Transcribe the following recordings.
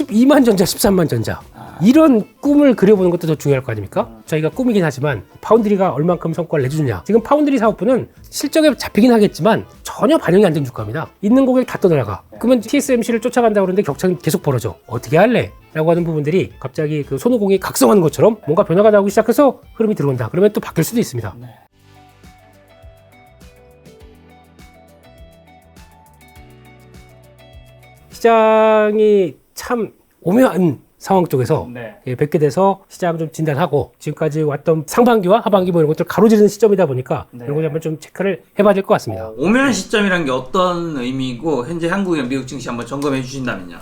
12만 전자, 13만 전자. 이런 꿈을 그려보는 것도 더 중요할 거 아닙니까? 저희가 꿈이긴 하지만 파운드리가 얼만큼 성과를 내주느냐. 지금 파운드리 사업부는 실적에 잡히긴 하겠지만 전혀 반영이 안 된 주가입니다. 있는 고객 다 떠나가. 그러면 TSMC를 쫓아간다고 그러는데 격차는 계속 벌어져. 어떻게 할래? 라고 하는 부분들이 갑자기 그 손오공이 각성하는 것처럼 뭔가 변화가 나오기 시작해서 흐름이 들어온다. 그러면 또 바뀔 수도 있습니다. 시장이 참 오묘한 상황 쪽에서 뵙게 돼서 시장 좀 진단하고 지금까지 왔던 상반기와 하반기 뭐 이런 것들 가로지르는 시점이다 보니까 이런 거 한번 좀 체크를 해봐야 될 것 같습니다. 오묘한 시점이란 게 어떤 의미이고 현재 한국이나 미국 증시 한번 점검해 주신다면요.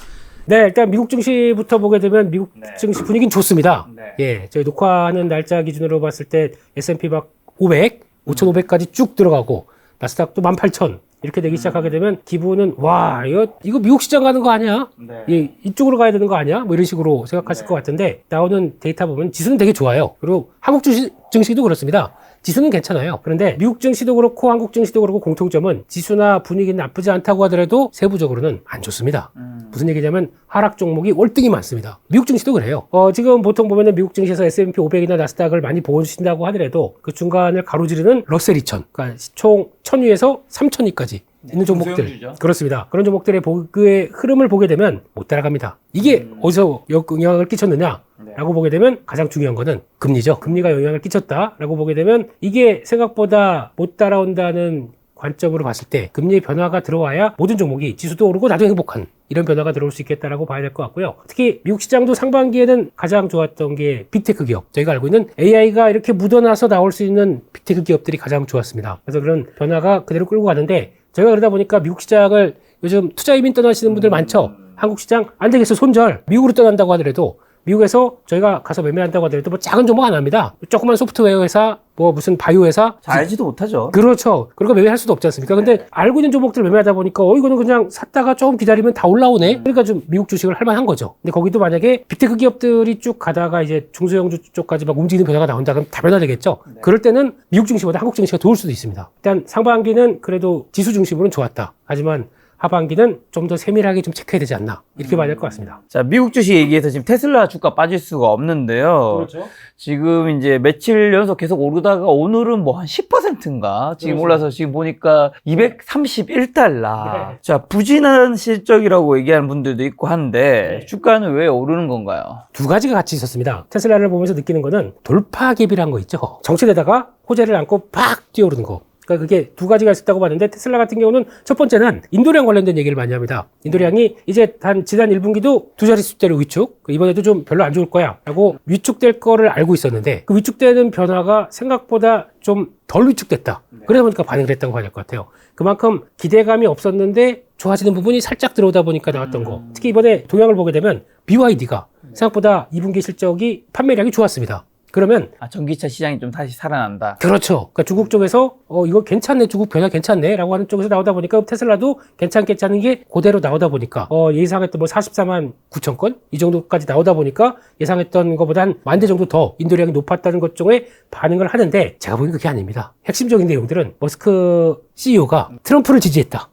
네, 일단 미국 증시부터 보게 되면 미국 증시 분위기는 좋습니다. 예, 저희 녹화하는 날짜 기준으로 봤을 때 S&P 막 500, 5,500까지 쭉 들어가고 나스닥도 18,000 이렇게 되기 시작하게 되면 기분은 와 이거 미국 시장 가는 거 아니야? 예, 이쪽으로 가야 되는 거 아니야? 뭐 이런 식으로 생각하실 것 같은데 나오는 데이터 보면 지수는 되게 좋아요. 그리고 한국 증시도 그렇습니다. 지수는 괜찮아요. 그런데 미국 증시도 그렇고 한국 증시도 그렇고 공통점은 지수나 분위기는 나쁘지 않다고 하더라도 세부적으로는 안 좋습니다. 무슨 얘기냐면 하락 종목이 월등히 많습니다. 미국 증시도 그래요. 지금 보통 보면은 미국 증시에서 S&P 500이나 나스닥을 많이 보여주신다고 하더라도 그 중간을 가로지르는 러셀 2000, 그러니까 총 1000위에서 3000위까지 있는 종목들. 그렇습니다. 그런 종목들의 보그의 흐름을 보게 되면 못 따라갑니다. 이게 어디서 영향을 끼쳤느냐? 라고 보게 되면 가장 중요한 거는 금리죠. 금리가 영향을 끼쳤다라고 보게 되면 이게 생각보다 못 따라온다는 관점으로 봤을 때 금리의 변화가 들어와야 모든 종목이 지수도 오르고 나도 행복한 이런 변화가 들어올 수 있겠다라고 봐야 될 것 같고요. 특히 미국 시장도 상반기에는 가장 좋았던 게 빅테크 기업. 저희가 알고 있는 AI가 이렇게 묻어나서 나올 수 있는 빅테크 기업들이 가장 좋았습니다. 그래서 그런 변화가 그대로 끌고 가는데 저희가 그러다 보니까 미국 시장을 요즘 투자 이민 떠나시는 분들 많죠. 한국 시장 안 되겠어 손절. 미국으로 떠난다고 하더라도 미국에서 저희가 가서 매매한다고 하더라도 뭐 작은 종목 안 합니다. 조그만 소프트웨어 회사, 뭐 무슨 바이오 회사. 잘 알지도 못하죠. 그렇죠. 그런 거 매매할 수도 없지 않습니까? 근데 알고 있는 종목들 매매하다 보니까 이거는 그냥 샀다가 조금 기다리면 다 올라오네. 그러니까 좀 미국 주식을 할 만한 거죠. 근데 거기도 만약에 빅테크 기업들이 쭉 가다가 이제 중소형주 쪽까지 막 움직이는 변화가 나온다 그러면 다 변화되겠죠. 그럴 때는 미국 증시보다 한국 증시가 좋을 수도 있습니다. 일단 상반기는 그래도 지수 중심으로는 좋았다. 하지만 하반기는 좀 더 세밀하게 좀 체크해야 되지 않나 이렇게 봐야 될 것 같습니다. 자, 미국 주식 얘기해서 지금 테슬라 주가 빠질 수가 없는데요. 그렇죠. 지금 이제 며칠 연속 계속 오르다가 오늘은 뭐 한 10%인가 지금 그렇죠. 올라서 지금 보니까 231달러. 자, 부진한 실적이라고 얘기하는 분들도 있고 한데 주가는 왜 오르는 건가요? 두 가지가 같이 있었습니다. 테슬라를 보면서 느끼는 거는 돌파 갭이란 거 있죠. 정체되다가 호재를 안고 팍 뛰어오르는 거. 그러니까 그게 두 가지가 있었다고 봤는데 테슬라 같은 경우는 첫 번째는 인도량 관련된 얘기를 많이 합니다. 인도량이 이제 지난 1분기도 두 자릿수대로 위축, 이번에도 좀 별로 안 좋을 거야 라고 위축될 거를 알고 있었는데 그 위축되는 변화가 생각보다 좀 덜 위축됐다. 그러다 보니까 반응을 했다고 봐야 될 것 같아요. 그만큼 기대감이 없었는데 좋아지는 부분이 살짝 들어오다 보니까 나왔던 거. 특히 이번에 동향을 보게 되면 BYD가 생각보다 2분기 실적이 판매량이 좋았습니다. 그러면 전기차 시장이 좀 다시 살아난다. 그렇죠. 그러니까 중국 쪽에서 이거 괜찮네, 중국 변화 괜찮네 라고 하는 쪽에서 나오다 보니까 테슬라도 괜찮겠다는 게 그대로 나오다 보니까 예상했던 뭐 44만 9천 건 이 정도까지 나오다 보니까 예상했던 것보다 한 10,000대 정도 더 인도량이 높았다는 것 중에 반응을 하는데 제가 보기엔 그게 아닙니다. 핵심적인 내용들은 머스크 CEO가 트럼프를 지지했다.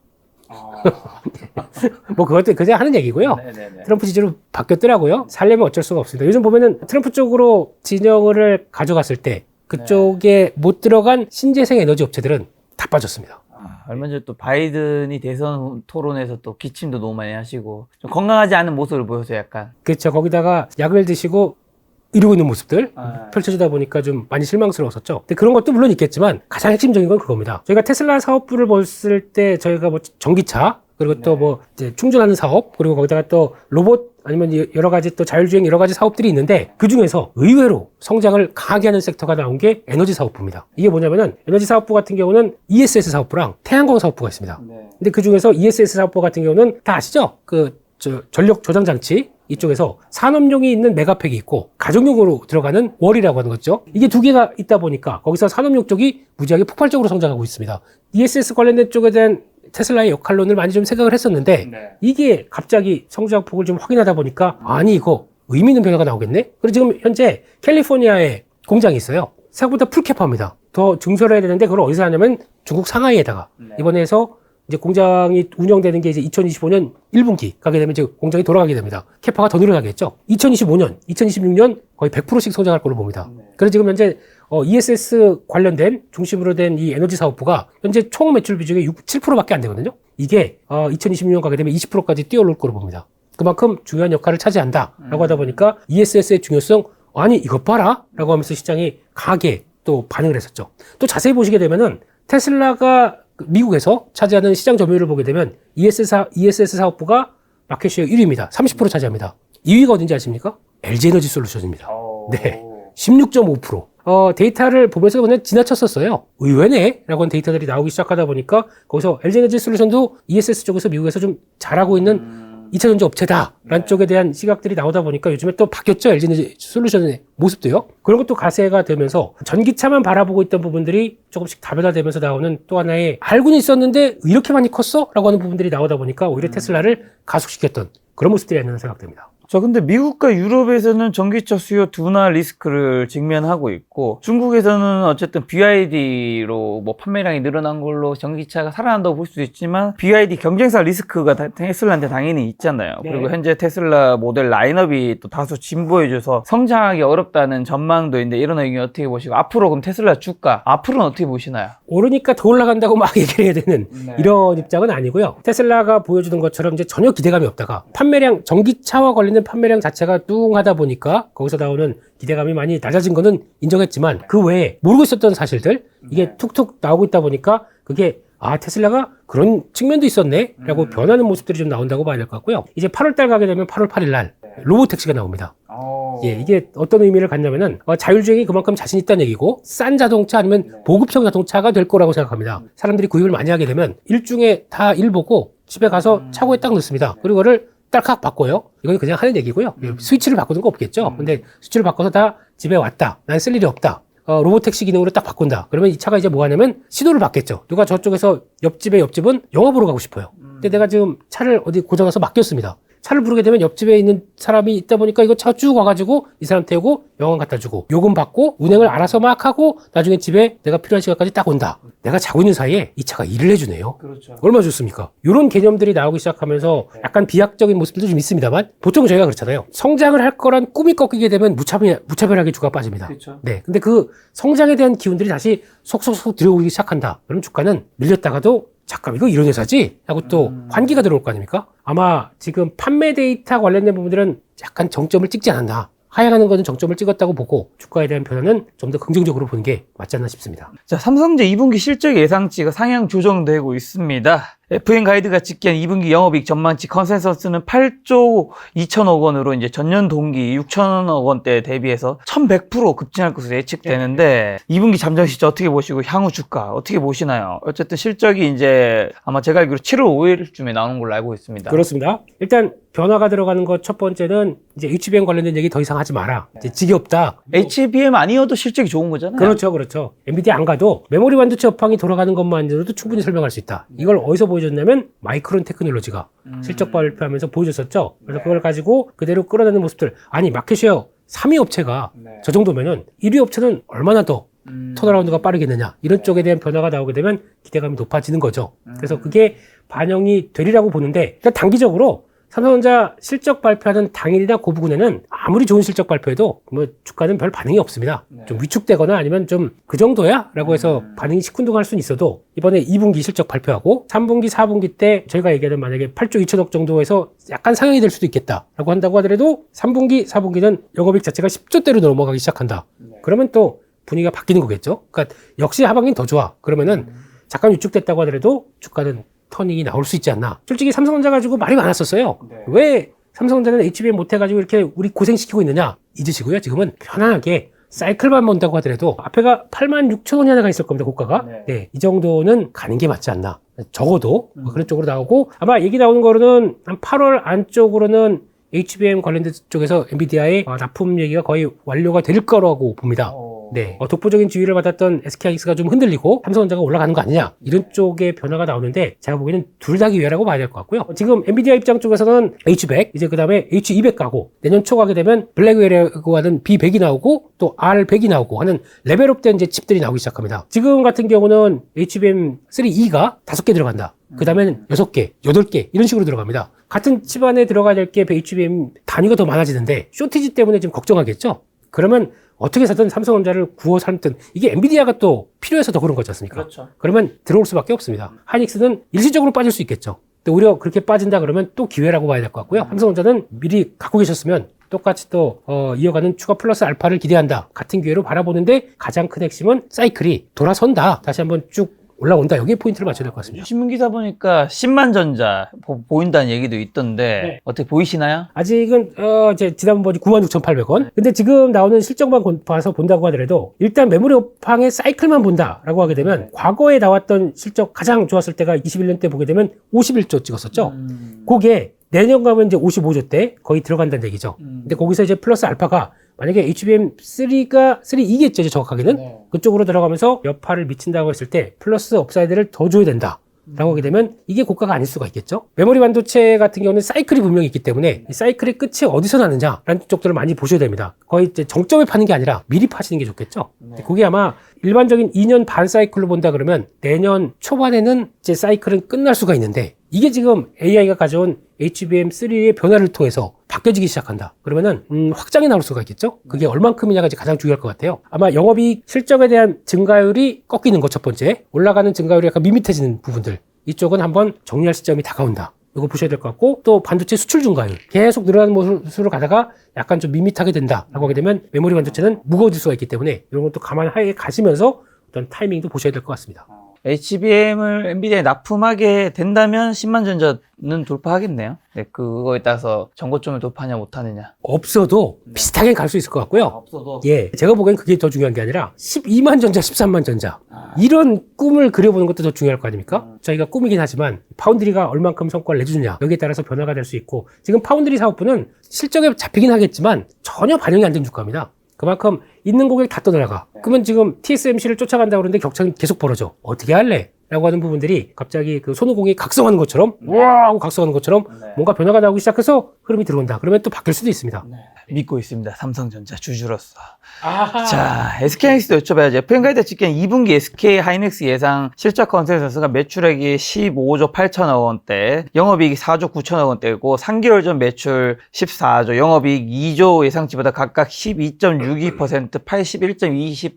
뭐 그것도 그냥 하는 얘기고요. 트럼프 지지로 바뀌었더라고요. 살려면 어쩔 수가 없습니다. 요즘 보면은 트럼프 쪽으로 진영을 가져갔을 때 그쪽에 못 들어간 신재생 에너지 업체들은 다 빠졌습니다. 얼마 전에 또 바이든이 대선 토론에서 또 기침도 너무 많이 하시고 좀 건강하지 않은 모습을 보여서 약간. 그렇죠. 거기다가 약을 드시고 이러고 있는 모습들 펼쳐지다 보니까 좀 많이 실망스러웠었죠. 근데 그런 것도 물론 있겠지만 가장 핵심적인 건 그겁니다. 저희가 테슬라 사업부를 봤을 때 저희가 뭐 전기차 그리고 또 뭐 이제 충전하는 사업 그리고 거기다가 또 로봇 아니면 여러 가지 또 자율주행 여러 가지 사업들이 있는데 그 중에서 의외로 성장을 강하게 하는 섹터가 나온 게 에너지 사업부입니다. 이게 뭐냐면은 에너지 사업부 같은 경우는 ESS 사업부랑 태양광 사업부가 있습니다. 근데 그 중에서 ESS 사업부 같은 경우는 다 아시죠? 전력 저장 장치 이쪽에서 산업용이 있는 메가팩이 있고 가정용으로 들어가는 월이라고 하는 거죠. 이게 두 개가 있다 보니까 거기서 산업용 쪽이 무지하게 폭발적으로 성장하고 있습니다. ESS 관련된 쪽에 대한 테슬라의 역할론을 많이 좀 생각을 했었는데 이게 갑자기 성장폭을 좀 확인하다 보니까 아니 이거 의미 있는 변화가 나오겠네? 그리고 지금 현재 캘리포니아에 공장이 있어요. 생각보다 풀캡합니다. 더 증설해야 되는데 그걸 어디서 하냐면 중국 상하이에다가 이번에 해서 이제 공장이 운영되는 게 이제 2025년 1분기 가게 되면 이제 공장이 돌아가게 됩니다. 캐파가 더 늘어나겠죠. 2025년, 2026년 거의 100%씩 성장할 걸로 봅니다. 그래서 지금 현재 ESS 관련된 중심으로 된 이 에너지 사업부가 현재 총 매출 비중의 7%밖에 안 되거든요. 이게 2026년 가게 되면 20%까지 뛰어올 걸로 봅니다. 그만큼 중요한 역할을 차지한다라고 하다 보니까 ESS의 중요성, 아니 이것 봐라 라고 하면서 시장이 강하게 또 반응을 했었죠. 또 자세히 보시게 되면은 테슬라가 미국에서 차지하는 시장 점유율을 보게 되면 ESS 사업부가 마켓쉐어 1위입니다. 30% 차지합니다. 2위가 어딘지 아십니까? LG에너지 솔루션입니다. 네, 16.5%. 데이터를 보면서 그냥 지나쳤었어요. 의외네? 라고 하는 데이터들이 나오기 시작하다 보니까 거기서 LG에너지 솔루션도 ESS 쪽에서 미국에서 좀 잘하고 있는 2차전지 업체다라는 쪽에 대한 시각들이 나오다 보니까 요즘에 또 바뀌었죠. LG에너지 솔루션의 모습도요. 그런 것도 가세가 되면서 전기차만 바라보고 있던 부분들이 조금씩 다변화되면서 나오는 또 하나의 알고는 있었는데 이렇게 많이 컸어? 라고 하는 부분들이 나오다 보니까 오히려 테슬라를 가속시켰던 그런 모습들이 아니라 생각됩니다. 자, 근데 미국과 유럽에서는 전기차 수요 둔화 리스크를 직면하고 있고, 중국에서는 어쨌든 BYD로 뭐 판매량이 늘어난 걸로 전기차가 살아난다고 볼 수도 있지만, BYD 경쟁사 리스크가 테슬라한테 당연히 있잖아요. 네. 그리고 현재 테슬라 모델 라인업이 또 다소 진보해져서 성장하기 어렵다는 전망도 있는데, 이런 의견 어떻게 보시고, 앞으로 그럼 테슬라 주가, 앞으로는 어떻게 보시나요? 오르니까 더 올라간다고 막 얘기를 해야 되는 이런 입장은 아니고요. 테슬라가 보여주는 것처럼 이제 전혀 기대감이 없다가 판매량, 전기차와 관련된 판매량 자체가 뚱하다 보니까 거기서 나오는 기대감이 많이 낮아진 거는 인정했지만 그 외에 모르고 있었던 사실들 이게 툭툭 나오고 있다 보니까 그게 테슬라가 그런 측면도 있었네 라고 변하는 모습들이 좀 나온다고 봐야 될 것 같고요. 이제 8월달 가게 되면 8월 8일 날 로보택시가 나옵니다. 예, 이게 어떤 의미를 갖냐면은 자율주행이 그만큼 자신 있다는 얘기고 싼 자동차 아니면 보급형 자동차가 될 거라고 생각합니다. 사람들이 구입을 많이 하게 되면 일중에 다 일 보고 집에 가서 차고에 딱 넣습니다. 그리고 그거를 딸칵 바꿔요. 이건 그냥 하는 얘기고요. 스위치를 바꾸는 거 없겠죠. 근데 스위치를 바꿔서 다 집에 왔다. 난 쓸 일이 없다. 로보택시 기능으로 딱 바꾼다. 그러면 이 차가 이제 뭐 하냐면 시도를 받겠죠. 누가 저쪽에서 옆집은 영화 보러 가고 싶어요. 근데 내가 지금 차를 어디 고장나서 맡겼습니다. 차를 부르게 되면 옆집에 있는 사람이 있다 보니까 이거 차 쭉 와가지고 이 사람 태우고 영화 갖다 주고 요금 받고 운행을 알아서 막 하고 나중에 집에 내가 필요한 시간까지 딱 온다. 내가 자고 있는 사이에 이 차가 일을 해주네요. 그렇죠. 얼마나 좋습니까? 이런 개념들이 나오기 시작하면서 약간 비약적인 모습들도 좀 있습니다만 보통 저희가 그렇잖아요. 성장을 할 거란 꿈이 꺾이게 되면 무차별하게 주가가 빠집니다. 그렇죠. 네, 근데 그 성장에 대한 기운들이 다시 속속속 들어오기 시작한다. 그럼 주가는 밀렸다가도 잠깐 이거 이런 회사지? 하고 또 환기가 들어올 거 아닙니까? 아마 지금 판매 데이터 관련된 부분들은 약간 정점을 찍지 않았나. 하향하는 것은 정점을 찍었다고 보고 주가에 대한 변화는 좀 더 긍정적으로 보는 게 맞지 않나 싶습니다. 자, 삼성제 2분기 실적 예상치가 상향 조정되고 있습니다. FN 가이드가 집계한 2분기 영업이익 전망치 컨센서스는 8조 2천억 원으로 이제 전년 동기 6천억 원대 대비해서 1100% 급증할 것으로 예측되는데 2분기 잠정 시점 어떻게 보시고 향후 주가 어떻게 보시나요? 어쨌든 실적이 이제 아마 제가 알기로 7월 5일쯤에 나오는 걸로 알고 있습니다. 그렇습니다. 일단 변화가 들어가는 것 첫 번째는 이제 HBM 관련된 얘기 더 이상 하지 마라. 이제 지겹다. HBM 아니어도 실적이 좋은 거잖아요. 그렇죠. 엔비디아 안 가도 메모리 반도체 업황이 돌아가는 것만으로도 충분히 설명할 수 있다. 이걸 어디서 보여줬냐면 마이크론 테크놀로지가 실적 발표하면서 보여줬었죠. 그래서 그걸 가지고 그대로 끌어내는 모습들. 아니 마켓쉐어 3위 업체가 저 정도면은 1위 업체는 얼마나 더 턴어라운드가 빠르겠느냐. 이런 쪽에 대한 변화가 나오게 되면 기대감이 높아지는 거죠. 그래서 그게 반영이 되리라고 보는데 일단 단기적으로 삼성전자 실적 발표하는 당일이나 그 부분에는 아무리 좋은 실적 발표해도 뭐 주가는 별 반응이 없습니다. 좀 위축되거나 아니면 좀 그 정도야? 라고 해서 반응이 시큰둥할 수는 있어도 이번에 2분기 실적 발표하고 3분기, 4분기 때 저희가 얘기하는 만약에 8조 2천억 정도에서 약간 상향이 될 수도 있겠다라고 한다고 하더라도 3분기, 4분기는 영업이익 자체가 10조대로 넘어가기 시작한다. 그러면 또 분위기가 바뀌는 거겠죠. 그러니까 역시 하반기는 더 좋아. 그러면은 잠깐 위축됐다고 하더라도 주가는 터닝이 나올 수 있지 않나. 솔직히 삼성전자 가지고 말이 많았었어요. 왜 삼성전자는 HBM 못해가지고 이렇게 우리 고생시키고 있느냐. 잊으시고요. 지금은 편안하게 사이클만 본다고 하더라도 앞에가 86,000원이 하나가 있을 겁니다. 고가가. 네, 이 정도는 가는 게 맞지 않나. 적어도 그런 쪽으로 나오고 아마 얘기 나오는 거로는 한 8월 안쪽으로는 HBM 관련된 쪽에서 엔비디아의 납품 얘기가 거의 완료가 될 거라고 봅니다. 네, 독보적인 지위를 받았던 SK하이닉스가 좀 흔들리고 삼성전자가 올라가는 거 아니냐 이런 쪽의 변화가 나오는데 제가 보기에는 둘 다 기회라고 봐야 될 것 같고요. 지금 엔비디아 입장 쪽에서는 H100 이제 그 다음에 H200 가고 내년 초 가게 되면 블랙웰이라고 하는 B100이 나오고 또 R100이 나오고 하는 레벨업된 이제 칩들이 나오기 시작합니다. 지금 같은 경우는 HBM3E가 5개 들어간다. 그 다음에는 6개, 8개 이런 식으로 들어갑니다. 같은 칩 안에 들어가야 될 게 HBM 단위가 더 많아지는데 쇼티지 때문에 지금 걱정하겠죠? 그러면 어떻게 해서든 삼성전자를 구워 삼든 이게 엔비디아가 또 필요해서 더 그런 거지 않습니까? 그렇죠. 그러면 들어올 수밖에 없습니다. 하이닉스는 일시적으로 빠질 수 있겠죠. 근데 오히려 그렇게 빠진다 그러면 또 기회라고 봐야 될 것 같고요. 삼성전자는 미리 갖고 계셨으면 똑같이 또 이어가는 추가 플러스 알파를 기대한다. 같은 기회로 바라보는데 가장 큰 핵심은 사이클이 돌아선다. 다시 한번 쭉 올라온다. 여기에 포인트를 맞춰야 될 것 같습니다. 신문 기사 보니까 10만 전자 보인다는 얘기도 있던데 네. 어떻게 보이시나요? 아직은 이제 지난번이 96,800원. 근데 지금 나오는 실적만 봐서 본다고 하더라도 일단 메모리 업황의 사이클만 본다라고 하게 되면 과거에 나왔던 실적 가장 좋았을 때가 21년 때 보게 되면 51조 찍었었죠. 그게 내년 가면 이제 55조 대 거의 들어간다는 얘기죠. 근데 거기서 이제 플러스 알파가 만약에 HBM3가 3이겠죠, 이제 정확하게는. 그쪽으로 들어가면서 여파를 미친다고 했을 때 플러스 업사이드를 더 줘야 된다. 라고 하게 되면 이게 고가가 아닐 수가 있겠죠. 메모리 반도체 같은 경우는 사이클이 분명히 있기 때문에 이 사이클의 끝이 어디서 나느냐라는 쪽들을 많이 보셔야 됩니다. 거의 이제 정점에 파는 게 아니라 미리 파시는 게 좋겠죠. 그게 아마 일반적인 2년 반 사이클로 본다 그러면 내년 초반에는 이제 사이클은 끝날 수가 있는데 이게 지금 AI가 가져온 HBM3의 변화를 통해서 바뀌어지기 시작한다. 그러면은 확장이 나올 수가 있겠죠. 그게 얼만큼이냐가 이제 가장 중요할 것 같아요. 아마 영업이익 실적에 대한 증가율이 꺾이는 것 첫 번째, 올라가는 증가율이 약간 밋밋해지는 부분들, 이쪽은 한번 정리할 시점이 다가온다. 이거 보셔야 될 것 같고, 또 반도체 수출 증가율 계속 늘어나는 모습으로 가다가 약간 좀 밋밋하게 된다라고 하게 되면 메모리 반도체는 무거워질 수가 있기 때문에 이런 것도 감안하에 가시면서 어떤 타이밍도 보셔야 될 것 같습니다. HBM을 엔비디아에 납품하게 된다면 10만 전자는 돌파하겠네요. 네, 그거에 따라서 전고점을 돌파하냐 못하느냐. 없어도 비슷하게 갈 수 있을 것 같고요. 없어도. 예, 제가 보기엔 그게 더 중요한 게 아니라 12만 전자, 13만 전자 이런 꿈을 그려보는 것도 더 중요할 거 아닙니까? 저희가 꿈이긴 하지만 파운드리가 얼만큼 성과를 내주느냐 여기에 따라서 변화가 될 수 있고 지금 파운드리 사업부는 실적에 잡히긴 하겠지만 전혀 반영이 안 된 주가입니다. 그만큼 있는 고객 다 떠나가. 그러면 지금 TSMC를 쫓아간다고 그러는데 격차는 계속 벌어져. 어떻게 할래? 라고 하는 부분들이 갑자기 그 손오공이 각성하는 것처럼 우와 하고 각성하는 것처럼 뭔가 변화가 나오기 시작해서 흐름이 들어온다. 그러면 또 바뀔 수도 있습니다. 믿고 있습니다. 삼성전자 주주로서. 아하. 자, SK하이닉스도 여쭤봐야죠. FM가이드 집계한 2분기 SK하이닉스 예상 실적 컨센서스가 매출액이 15조 8천억 원대, 영업이익이 4조 9천억 원대고 3개월 전 매출 14조, 영업이익 2조 예상치보다 각각 12.62%,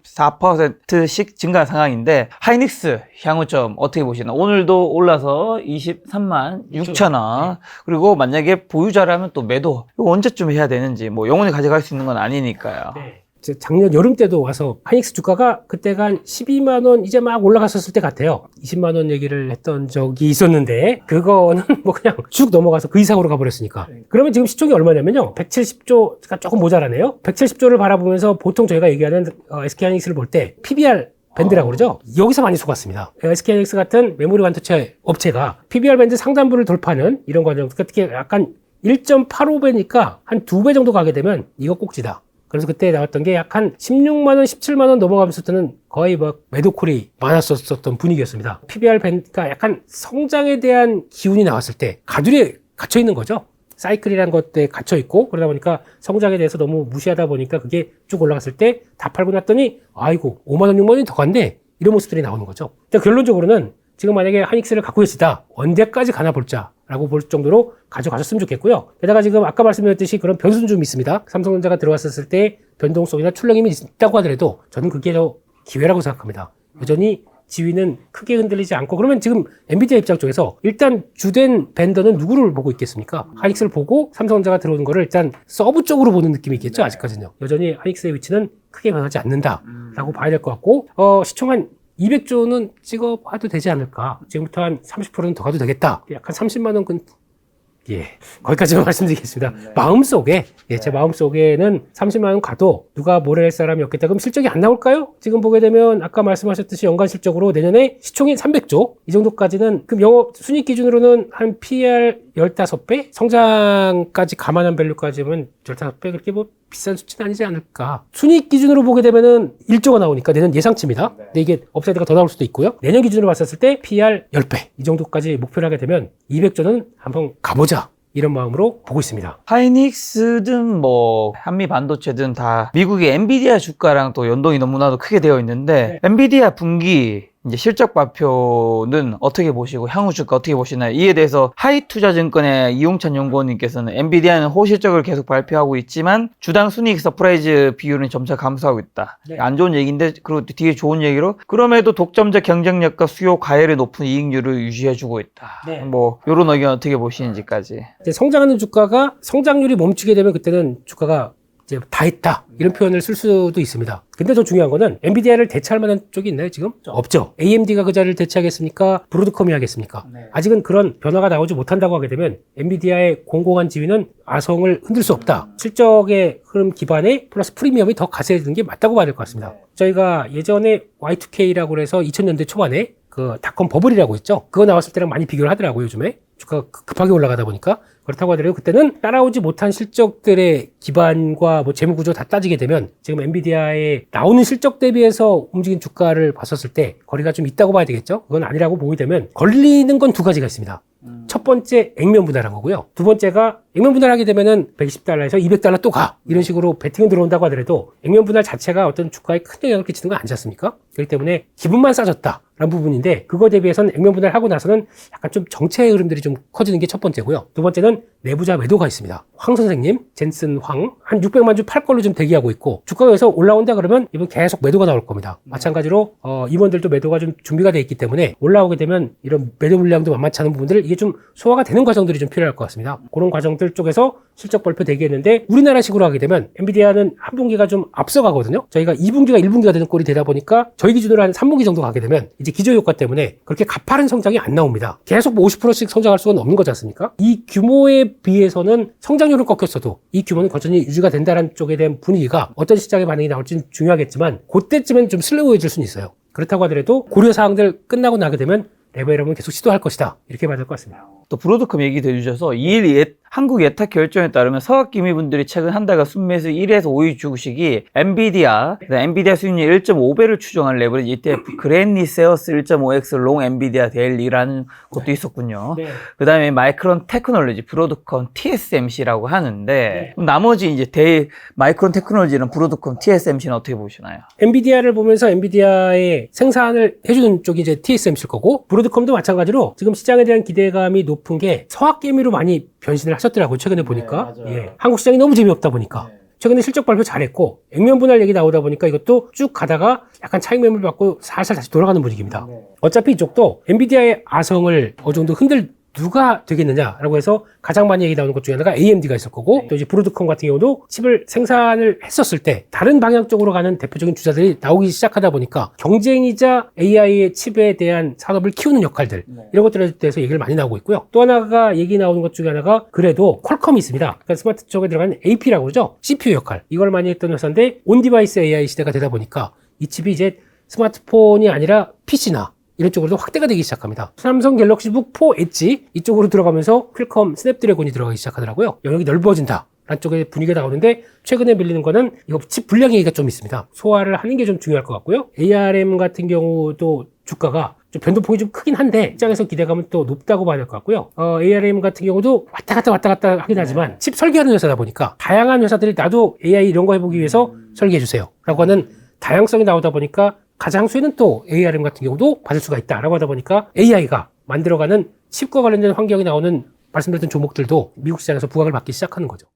81.24%씩 증가한 상황인데 하이닉스 향후점 어떻게 보시나? 오늘도 올라서 23만 6천원. 그리고 만약에 보유자라면 또 매도. 이거 언제쯤 해야 되는지 뭐 영원히 가져갈 수 있는 건 아니니까요. 네. 작년 여름 때도 와서 하이닉스 주가가 그때가 한 12만 원 이제 막 올라갔었을 때 같아요. 20만 원 얘기를 했던 적이 있었는데 그거는 뭐 그냥 쭉 넘어가서 그 이상으로 가버렸으니까. 그러면 지금 시총이 얼마냐면요. 170조가 조금 모자라네요. 170조를 바라보면서 보통 저희가 얘기하는 SK하이닉스를 볼 때 PBR 밴드라고 그러죠. 여기서 많이 속았습니다. SK하이닉스 같은 메모리 반도체 업체가 PBR 밴드 상단부를 돌파하는 이런 과정, 특히 약간 1.85배니까 한 2배 정도 가게 되면 이거 꼭지다. 그래서 그때 나왔던 게 약 한 16만원, 17만원 넘어가면서부터는 거의 막 매도콜이 많았었던 분위기였습니다. PBR 밴드가 약간 성장에 대한 기운이 나왔을 때 가두리에 갇혀 있는 거죠. 사이클이라는 것에 갇혀 있고 그러다 보니까 성장에 대해서 너무 무시하다 보니까 그게 쭉 올라갔을 때 다 팔고 났더니 아이고 5만원, 6만원이 더 갔네. 이런 모습들이 나오는 거죠. 결론적으로는 지금 만약에 하이닉스를 갖고 계시다. 언제까지 가나 볼자라고 볼 정도로 가져가셨으면 좋겠고요. 게다가 지금 아까 말씀드렸듯이 그런 변수는 좀 있습니다. 삼성전자가 들어왔었을 때 변동성이나 출렁임이 있다고 하더라도 저는 그게 더 기회라고 생각합니다. 여전히 지위는 크게 흔들리지 않고 그러면 지금 엔비디아 입장 쪽에서 일단 주된 벤더는 누구를 보고 있겠습니까? 하이닉스를 보고 삼성전자가 들어오는 거를 일단 서브 쪽으로 보는 느낌이 있겠죠. 아직까지는요. 여전히 하이닉스의 위치는 크게 변하지 않는다라고 봐야 될 것 같고 시총 한 200조는 찍어봐도 되지 않을까. 지금부터 한 30%는 더 가도 되겠다. 약간 30만 원 예, 거기까지만 말씀드리겠습니다. 마음속에, 제 마음속에는 30만 원 가도 누가 뭐래 할 사람이 없겠다. 그럼 실적이 안 나올까요? 지금 보게 되면 아까 말씀하셨듯이 연간 실적으로 내년에 시총이 300조 이 정도까지는 그럼 영업 순익 기준으로는 한 PER 15배? 성장까지 감안한 밸류까지면 15배 그렇게 뭐 비싼 수치는 아니지 않을까. 순익 기준으로 보게 되면은 1조가 나오니까 내년 예상치입니다. 근데 이게 업사이드가 더 나올 수도 있고요. 내년 기준으로 봤었을 때 PER 10배 이 정도까지 목표를 하게 되면 200조는 한번 가보자. 이런 마음으로 보고 있습니다. 하이닉스든 뭐 한미 반도체든 다 미국의 엔비디아 주가랑 또 연동이 너무나도 크게 되어 있는데 엔비디아 분기 이제 실적 발표는 어떻게 보시고 향후 주가 어떻게 보시나요? 이에 대해서 하이투자증권의 이용찬 연구원님께서는 엔비디아는 호실적을 계속 발표하고 있지만 주당 순이익 서프라이즈 비율은 점차 감소하고 있다. 네. 안 좋은 얘기인데 그리고 뒤에 좋은 얘기로 그럼에도 독점적 경쟁력과 수요 과열의 높은 이익률을 유지해주고 있다. 네. 뭐 이런 의견 어떻게 보시는지까지. 이제 성장하는 주가가 성장률이 멈추게 되면 그때는 주가가 이제 다 했다 이런 표현을 쓸 수도 있습니다. 근데 더 중요한 거는 엔비디아를 대체할 만한 쪽이 있나요 지금? 없죠. AMD가 그 자리를 대체하겠습니까? 브로드컴이 하겠습니까? 아직은 그런 변화가 나오지 못한다고 하게 되면 엔비디아의 공공한 지위는 아성을 흔들 수 없다. 실적의 흐름 기반에 플러스 프리미엄이 더 가세해지는 게 맞다고 봐야 될 것 같습니다. 저희가 예전에 Y2K라고 해서 2000년대 초반에 그 닷컴 버블이라고 있죠. 그거 나왔을 때랑 많이 비교를 하더라고요. 요즘에 주가가 급하게 올라가다 보니까. 그렇다고 하더라도 그때는 따라오지 못한 실적들의 기반과 뭐 재무구조 다 따지게 되면 지금 엔비디아의 나오는 실적 대비해서 움직인 주가를 봤었을 때 거리가 좀 있다고 봐야 되겠죠. 그건 아니라고 보게 되면 걸리는 건 두 가지가 있습니다. 첫 번째 액면 분할한 거고요. 두 번째가 액면 분할하게 되면은 120달러에서 200달러 또 가. 이런 식으로 베팅은 들어온다고 하더라도 액면 분할 자체가 어떤 주가에 큰 영향을 끼치는 건 아니지 않습니까? 그렇기 때문에 기분만 싸졌다. 라는 부분인데 그거 대비해서는 액면 분할하고 나서는 약간 좀 정체의 흐름들이 좀 커지는 게 첫 번째고요. 두 번째는 내부자 매도가 있습니다. 황 선생님, 젠슨 황, 한 600만 주 팔 걸로 좀 대기하고 있고 주가가 여기서 올라온다 그러면 이번 계속 매도가 나올 겁니다. 마찬가지로 임원들도 매도가 좀 준비가 돼 있기 때문에 올라오게 되면 이런 매도 물량도 만만치 않은 부분들 이게 좀 소화가 되는 과정들이 좀 필요할 것 같습니다. 그런 과정들 쪽에서 실적 발표 대기했는데 우리나라식으로 하게 되면 엔비디아는 한 분기가 좀 앞서가거든요. 저희가 2분기가 1분기가 되는 꼴이 되다 보니까 저희 기준으로 한 3분기 정도 가게 되면 이제 기저효과 때문에 그렇게 가파른 성장이 안 나옵니다. 계속 뭐 50%씩 성장할 수는 없는 거지 않습니까? 이 규모에 비해서는 성장률은 꺾였어도 이 규모는 여전히 유지가 된다는 쪽에 대한 분위기가 어떤 시장의 반응이 나올지는 중요하겠지만 그때쯤엔 좀 슬로우해질 수는 있어요. 그렇다고 하더라도 고려사항들 끝나고 나게 되면 레벨업은 계속 시도할 것이다. 이렇게 봐야 될 것 같습니다. 또 브로드컴 얘기도 해주셔서 2일 한국 예탁 결정에 따르면 서학기미분들이 최근 한 달간 순매수 1에서 5위 주식이 엔비디아 수익률 1.5배를 추정한 레버리지 ETF 그랜니세어스 1.5x 롱 엔비디아 데일리라는 것도 있었군요. 네. 그 다음에 마이크론 테크놀로지 브로드컴 TSMC라고 하는데 그럼 나머지 이제 마이크론 테크놀로지는 브로드컴 TSMC는 어떻게 보시나요? 엔비디아를 보면서 엔비디아의 생산을 해주는 쪽이 이제 TSMC일 거고 브로드컴도 마찬가지로 지금 시장에 대한 기대감이 높은 게 서학개미로 많이 변신을 하셨더라고요. 최근에 보니까. 예. 한국 시장이 너무 재미없다 보니까. 최근에 실적 발표 잘했고 액면 분할 얘기 나오다 보니까 이것도 쭉 가다가 약간 차익 매물 받고 살살 다시 돌아가는 분위기입니다. 어차피 이쪽도 엔비디아의 아성을 어느 정도 흔들 누가 되겠느냐라고 해서 가장 많이 얘기 나오는 것 중에 하나가 AMD가 있을 거고 또 이제 브로드컴 같은 경우도 칩을 생산을 했었을 때 다른 방향 쪽으로 가는 대표적인 주자들이 나오기 시작하다 보니까 경쟁이자 AI의 칩에 대한 산업을 키우는 역할들 이런 것들에 대해서 얘기를 많이 나오고 있고요. 또 하나가 얘기 나오는 것 중에 하나가 그래도 퀄컴이 있습니다. 그러니까 스마트 쪽에 들어가는 AP라고 그러죠. CPU 역할. 이걸 많이 했던 회사인데 온디바이스 AI 시대가 되다 보니까 이 칩이 이제 스마트폰이 아니라 PC나 이런 쪽으로도 확대가 되기 시작합니다. 삼성 갤럭시북 4 엣지 이쪽으로 들어가면서 퀄컴 스냅드래곤이 들어가기 시작하더라고요. 영역이 넓어진다. 라는 쪽의 분위기가 나오는데 최근에 밀리는 거는 이거 칩 분량 얘기가 좀 있습니다. 소화를 하는 게 좀 중요할 것 같고요. ARM 같은 경우도 주가가 좀 변동폭이 좀 크긴 한데 시장에서 기대감은 또 높다고 봐야 될 것 같고요. ARM 같은 경우도 왔다 갔다 하긴 하지만 칩 설계하는 회사다 보니까 다양한 회사들이 나도 AI 이런 거 해보기 위해서 설계해 주세요. 라고 하는 다양성이 나오다 보니까 가장 수혜는 또 ARM 같은 경우도 받을 수가 있다라고 하다 보니까 AI가 만들어가는 칩과 관련된 환경이 나오는 말씀드렸던 종목들도 미국 시장에서 부각을 받기 시작하는 거죠.